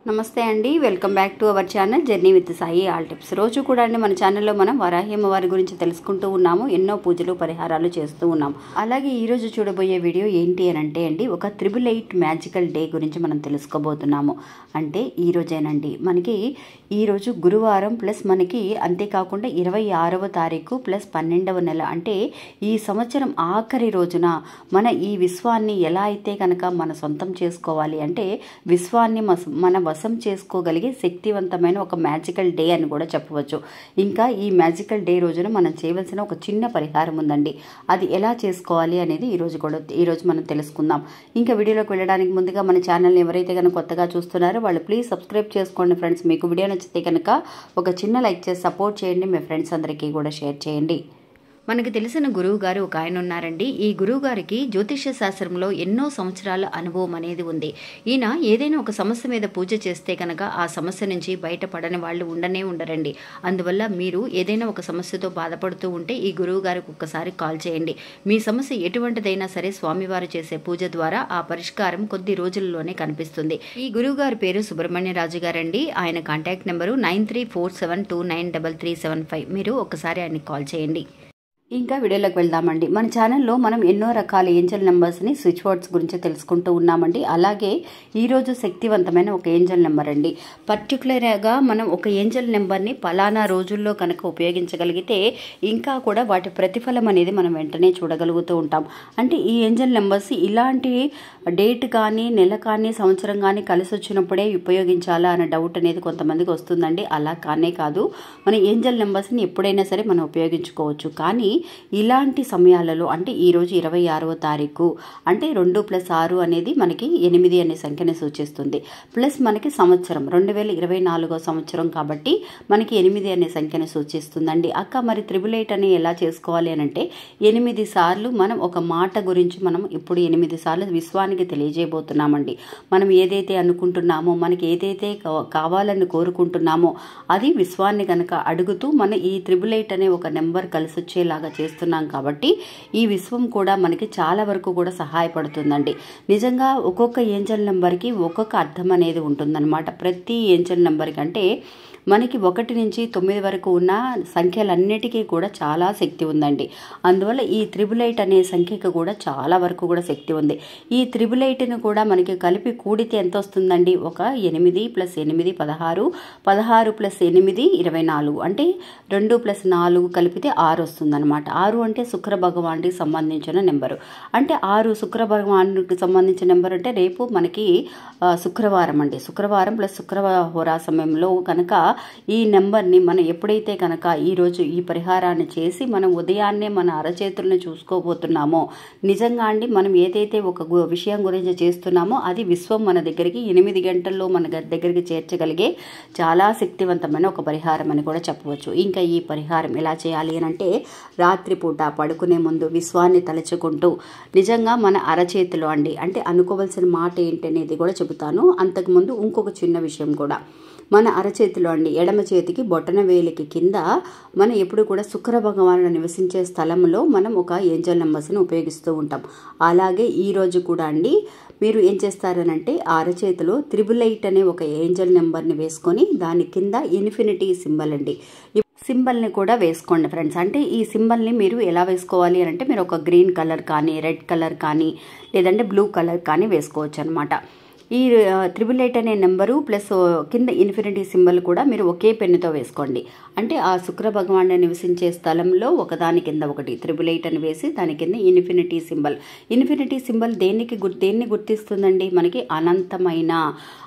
నమస్తే అండి, welcome back to our channel journey with Sai all tips. రోజు కూడా అండి మన ఛానల్లో మనం వరాహి అమ్మవారి గురించి తెలుసుకుంటూ ఉన్నాము. ఎన్నో పూజలు పరిహారాలు చేస్తూ ఉన్నాం. అలాగే ఈరోజు చూడబోయే వీడియో ఏంటి అని అంటే అండి, ఒక 888 మ్యాజికల్ డే గురించి మనం తెలుసుకోబోతున్నాము. అంటే ఈ రోజేనండి మనకి ఈరోజు గురువారం ప్లస్ మనకి అంతేకాకుండా 26వ తారీఖు ప్లస్ 12వ నెల, అంటే ఈ సంవత్సరం ఆఖరి రోజున మన ఈ విశ్వాన్ని ఎలా అయితే కనుక మన సొంతం చేసుకోవాలి అంటే విశ్వాన్ని మన వశం చేసుకోగలిగే శక్తివంతమైన ఒక మ్యాజికల్ డే అని కూడా చెప్పవచ్చు. ఇంకా ఈ మ్యాజికల్ డే రోజున మనం చేయవలసిన ఒక చిన్న పరిహారం ఉందండి. అది ఎలా చేసుకోవాలి అనేది ఈరోజు మనం తెలుసుకుందాం. ఇంకా వీడియోలోకి వెళ్ళడానికి ముందుగా మన ఛానల్ని ఎవరైతే కనుక కొత్తగా చూస్తున్నారో వాళ్ళు ప్లీజ్ సబ్స్క్రైబ్ చేసుకోండి ఫ్రెండ్స్. మీకు వీడియో నచ్చితే కనుక ఒక చిన్న లైక్ చేసి సపోర్ట్ చేయండి. మీ ఫ్రెండ్స్ అందరికీ కూడా షేర్ చేయండి. మనకి తెలిసిన గురువు గారు ఒక ఆయన ఉన్నారండి. ఈ గురువు గారికి జ్యోతిష్య శాస్త్రంలో ఎన్నో సంవత్సరాల అనుభవం అనేది ఉంది. ఈయన ఏదైనా ఒక సమస్య మీద పూజ చేస్తే కనుక ఆ సమస్య నుంచి బయటపడని వాళ్ళు ఉండరండి. అందువల్ల మీరు ఏదైనా ఒక సమస్యతో బాధపడుతూ ఉంటే ఈ గురువు గారికి ఒక్కసారి కాల్ చేయండి. మీ సమస్య ఎటువంటిదైనా సరే స్వామివారు చేసే పూజ ద్వారా ఆ పరిష్కారం కొద్ది రోజుల్లోనే కనిపిస్తుంది. ఈ గురువు గారి పేరు సుబ్రహ్మణ్యరాజు గారండి. ఆయన కాంటాక్ట్ నెంబరు 9347293375. మీరు ఒక్కసారి ఆయనకి కాల్ చేయండి. ఇంకా వీడియోలోకి వెళ్దామండి. మన ఛానల్లో మనం ఎన్నో రకాల ఏంజల్ నెంబర్స్ని స్విచ్ వర్డ్స్ గురించి తెలుసుకుంటూ ఉన్నామండి. అలాగే ఈరోజు శక్తివంతమైన ఒక ఏంజల్ నెంబర్ అండి. పర్టికులర్గా మనం ఒక ఏంజల్ నెంబర్ని పలానా రోజుల్లో కనుక ఉపయోగించగలిగితే ఇంకా కూడా వాటి ప్రతిఫలం అనేది మనం వెంటనే చూడగలుగుతూ ఉంటాం. అంటే ఈ ఏంజల్ నెంబర్స్ ఇలాంటి డేట్ కానీ నెల కానీ సంవత్సరం కానీ కలిసి వచ్చినప్పుడే ఉపయోగించాలా అనే డౌట్ అనేది కొంతమందికి వస్తుందండి. అలా కానే కాదు, మన ఏంజల్ నెంబర్స్ని ఎప్పుడైనా సరే మనం ఉపయోగించుకోవచ్చు. కానీ ఇలాంటి సమయాలలో అంటే ఈరోజు 26వ తారీఖు అంటే 2+6 అనేది మనకి 8 అనే సంఖ్యని సూచిస్తుంది. ప్లస్ మనకి సంవత్సరం 2024వ సంవత్సరం కాబట్టి మనకి 8 అనే సంఖ్యను సూచిస్తుందండి. అక్క మరి 888 అని ఎలా చేసుకోవాలి అని అంటే 8 సార్లు మనం ఒక మాట గురించి మనం ఇప్పుడు 8 సార్లు విశ్వానికి తెలియజేయబోతున్నామండి. మనం ఏదైతే అనుకుంటున్నామో మనకి ఏదైతే కావాలని కోరుకుంటున్నామో అది విశ్వాన్ని కనుక అడుగుతూ మన ఈ 888 అనే ఒక నెంబర్ కలిసి వచ్చేలాగా చేస్తున్నాం కాబట్టి ఈ విశ్వం కూడా మనకి చాలా వరకు కూడా సహాయపడుతుందండి. నిజంగా ఒక్కొక్క ఏంజల్ నెంబర్కి ఒక్కొక్క అర్థం అనేది ఉంటుందన్నమాట. ప్రతి ఏంజల్ నెంబర్కి అంటే మనకి 1 నుంచి 9 వరకు ఉన్న సంఖ్యలన్నిటికీ కూడా చాలా శక్తి ఉందండి. అందువల్ల ఈ 888 అనే సంఖ్యకు కూడా చాలా వరకు కూడా శక్తి ఉంది. ఈ 888ను కూడా మనకి కలిపి కూడితే ఎంత వస్తుందండి? ఒక 8 + 8 16, 16 + 8 24, అంటే 2 + 4 కలిపితే 6 వస్తుందన్నమాట. 6 అంటే శుక్ర భగవానుడికి సంబంధించిన నెంబరు. అంటే 6 శుక్ర భగవానుడికి సంబంధించిన నెంబర్ అంటే రేపు మనకి శుక్రవారం అండి. శుక్రవారం ప్లస్ హోరా సమయంలో కనుక ఈ నెంబర్ని మనం ఎప్పుడైతే కనుక ఈరోజు ఈ పరిహారాన్ని చేసి మనం ఉదయాన్నే మన అరచేతులను చూసుకోబోతున్నామో నిజంగా అండి మనం ఏదైతే ఒక విషయం గురించి చేస్తున్నామో అది విశ్వం మన దగ్గరికి 8 గంటల్లో మన దగ్గరికి చేర్చగలిగే చాలా శక్తివంతమైన ఒక పరిహారం అని కూడా చెప్పవచ్చు. ఇంకా ఈ పరిహారం ఎలా చేయాలి అని అంటే రాత్రిపూట పడుకునే ముందు విశ్వాన్ని తలుచుకుంటూ నిజంగా మన అరచేతిలో అండి, అంటే అనుకోవాల్సిన మాట ఏంటనేది కూడా చెబుతాను. అంతకుముందు ఇంకొక చిన్న విషయం కూడా, మన అరచేతిలో అండి ఎడమ చేతికి బొటన వేలికి కింద మనం ఎప్పుడు కూడా శుక్ర భగవానుడు నివసించే స్థలంలో మనం ఒక ఏంజల్ నెంబర్స్ని ఉపయోగిస్తూ ఉంటాం. అలాగే ఈరోజు కూడా అండి మీరు ఏం చేస్తారనంటే ఆ అరచేతిలో 888 అనే ఒక ఏంజల్ నెంబర్ని వేసుకొని దాని కింద ఇన్ఫినిటీ సింబల్ అండి సింబల్ని కూడా వేసుకోండి ఫ్రెండ్స్. అంటే ఈ సింబల్ని మీరు ఎలా వేసుకోవాలి అని అంటే మీరు ఒక గ్రీన్ కలర్ కానీ రెడ్ కలర్ కానీ లేదంటే బ్లూ కలర్ కానీ వేసుకోవచ్చు అనమాట. ఈ 888 అనే నెంబరు ప్లస్ కింద ఇన్ఫినిటీ సింబల్ కూడా మీరు ఒకే పెన్నుతో వేసుకోండి. అంటే ఆ శుక్ర భగవానుడు నివసించే స్థలంలో ఒకదాని కింద ఒకటి 888 అని వేసి దాని కింద ఇన్ఫినిటీ సింబల్. ఇన్ఫినిటీ సింబల్ దేన్ని గుర్తిస్తుందండి? మనకి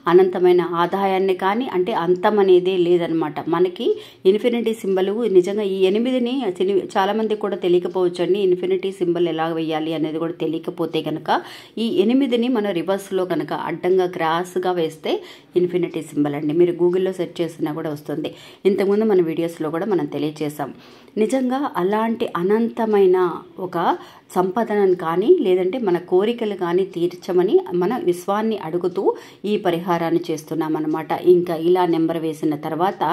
అనంతమైన ఆదాయాన్ని కానీ అంటే అంతం అనేదే లేదనమాట. మనకి ఇన్ఫినిటీ సింబల్ నిజంగా ఈ 8ని చాలామందికి కూడా తెలియకపోవచ్చు అండి. ఇన్ఫినిటీ సింబల్ ఎలా వేయాలి అనేది కూడా తెలియకపోతే కనుక ఈ 8ని మనం రివర్స్లో కనుక అడ్డంగా క్రాస్గా వేస్తే ఇన్ఫినిటీ సింబల్ అండి. మీరు గూగుల్లో సెర్చ్ చేసినా కూడా వస్తుంది. ఇంతకుముందు మన వీడియోస్లో కూడా మనం తెలియజేసాం. నిజంగా అలాంటి అనంతమైన ఒక సంపదనను కానీ లేదంటే మన కోరికలు కానీ తీర్చమని మన విశ్వాన్ని అడుగుతూ ఈ పరిహారాన్ని చేస్తున్నామన్నమాట. ఇంకా ఇలా నెంబర్ వేసిన తర్వాత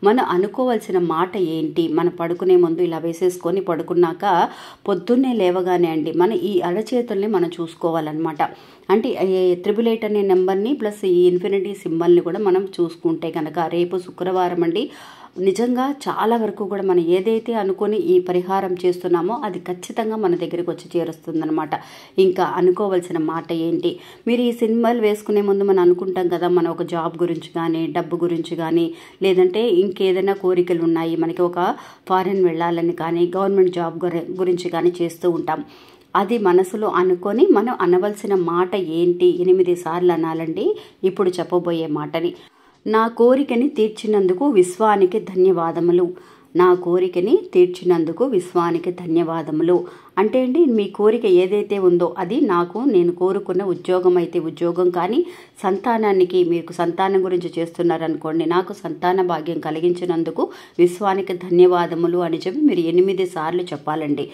మనం అనుకోవాల్సిన మాట ఏంటి? మన పడుకునే ముందు ఇలా వేసేసుకొని పడుకున్నాక పొద్దున్నే లేవగానే అండి మన ఈ అరచేతుల్ని మనం చూసుకోవాలన్నమాట. అంటే 888 అనే నెంబర్ని ప్లస్ ఈ ఇన్ఫినిటీ సింబల్ని కూడా మనం చూసుకుంటే కనుక రేపు శుక్రవారం అండి, నిజంగా చాలా వరకు కూడా మనం ఏదైతే అనుకొని ఈ పరిహారం చేస్తున్నామో అది ఖచ్చితంగా మన దగ్గరికి వచ్చి చేరుస్తుందనమాట. ఇంకా అనుకోవాల్సిన మాట ఏంటి, మీరు ఈ సింబల్ వేసుకునే ముందు మనం అనుకుంటాం కదా, మనం ఒక జాబ్ గురించి కానీ డబ్బు గురించి కానీ లేదంటే ఇంకేదైనా కోరికలు ఉన్నాయి, మనకి ఒక ఫారెన్ వెళ్ళాలని కానీ గవర్నమెంట్ జాబ్ గురించి కానీ చేస్తూ ఉంటాం. అది మనసులో అనుకొని మనం అనవలసిన మాట ఏంటి 8 సార్లు అనాలండి ఇప్పుడు చెప్పబోయే మాటని. నా కోరికని తీర్చినందుకు విశ్వానికి ధన్యవాదములు. నా కోరికని తీర్చినందుకు విశ్వానికి ధన్యవాదములు అంటే అండి, మీ కోరిక ఏదైతే ఉందో అది నేను కోరుకున్న ఉద్యోగం అయితే ఉద్యోగం కానీ, సంతానానికి మీకు సంతానం గురించి చేస్తున్నారనుకోండి, నాకు సంతాన భాగ్యం కలిగించినందుకు విశ్వానికి ధన్యవాదములు అని చెప్పి మీరు 8 సార్లు చెప్పాలండి.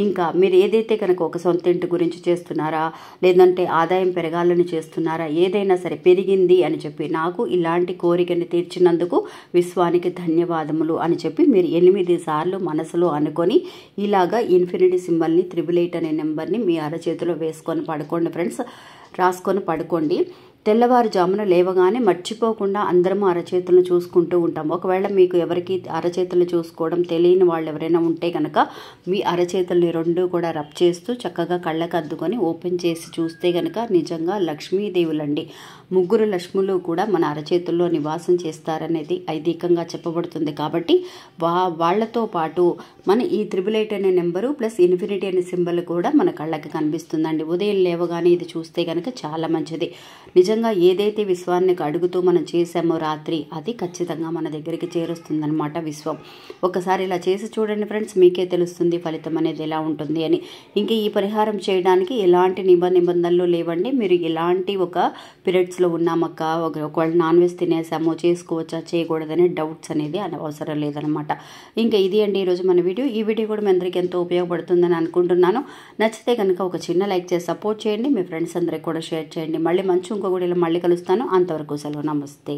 ఇంకా మీరు ఏదైతే కనుక ఒక సొంత ఇంటి గురించి చేస్తున్నారా, లేదంటే ఆదాయం పెరగాలని చేస్తున్నారా, ఏదైనా సరే పెరిగింది అని చెప్పి నాకు ఇలాంటి కోరికని తీర్చినందుకు విశ్వానికి ధన్యవాదములు అని చెప్పి మీరు 8 సార్లు మనసులో అనుకొని ఇలాగా ఇన్ఫినిటీ సింబల్ 888 అనే నెంబర్ని మీ అరచేతిలో వేసుకొని పడుకోండి ఫ్రెండ్స్. రాసుకొని పడుకోండి. తెల్లవారుజామున లేవగానే మర్చిపోకుండా అందరము అరచేతులను చూసుకుంటూ ఉంటాం. ఒకవేళ మీకు ఎవరికి అరచేతులు చూసుకోవడం తెలియని వాళ్ళు ఎవరైనా ఉంటే కనుక మీ అరచేతుల్ని 2 కూడా రబ్ చేస్తూ చక్కగా కళ్ళకు అద్దుకొని ఓపెన్ చేసి చూస్తే కనుక నిజంగా లక్ష్మీదేవులండి. 3 లక్ష్ములు కూడా మన అరచేతుల్లో నివాసం చేస్తారనేది ఐదీకంగా చెప్పబడుతుంది. కాబట్టి వాళ్లతో పాటు మన ఈ 888 అనే నెంబరు ప్లస్ ఇన్ఫినిటీ అనే సింబల్ కూడా మన కళ్ళకి కనిపిస్తుందండి. ఉదయం లేవగానే ఇది చూస్తే కనుక చాలా మంచిది. నిజంగా ఏదైతే విశ్వాన్ని అడుగుతూ మనం చేసామో రాత్రి, అది ఖచ్చితంగా మన దగ్గరికి చేరుస్తుందన్నమాట విశ్వం. ఒకసారి ఇలా చేసి చూడండి ఫ్రెండ్స్, మీకే తెలుస్తుంది ఫలితం అనేది ఎలా ఉంటుంది అని. ఇంక ఈ పరిహారం చేయడానికి ఎలాంటి నిబంధనలు లేవండి. మీరు ఎలాంటి ఒక పీరియడ్స్లో ఉన్నామక్క, ఒకవేళ నాన్ వెజ్ తినేసామో చేసుకోవచ్చా చేయకూడదనే డౌట్స్ అనేది అవసరం లేదనమాట. ఇంకా ఇది అండి ఈరోజు మన వీడియో. ఈ వీడియో కూడా మీ అందరికీ ఎంతో ఉపయోగపడుతుందని అనుకుంటున్నాను. నచ్చితే కనుక ఒక చిన్న లైక్ చేసి సపోర్ట్ చేయండి. మీ ఫ్రెండ్స్ అందరికి కూడా షేర్ చేయండి. మళ్ళీ మంచి ఇంకో వీడియోలో మళ్ళీ కలుస్తాను. అంతవరకు సెలవు. నమస్తే.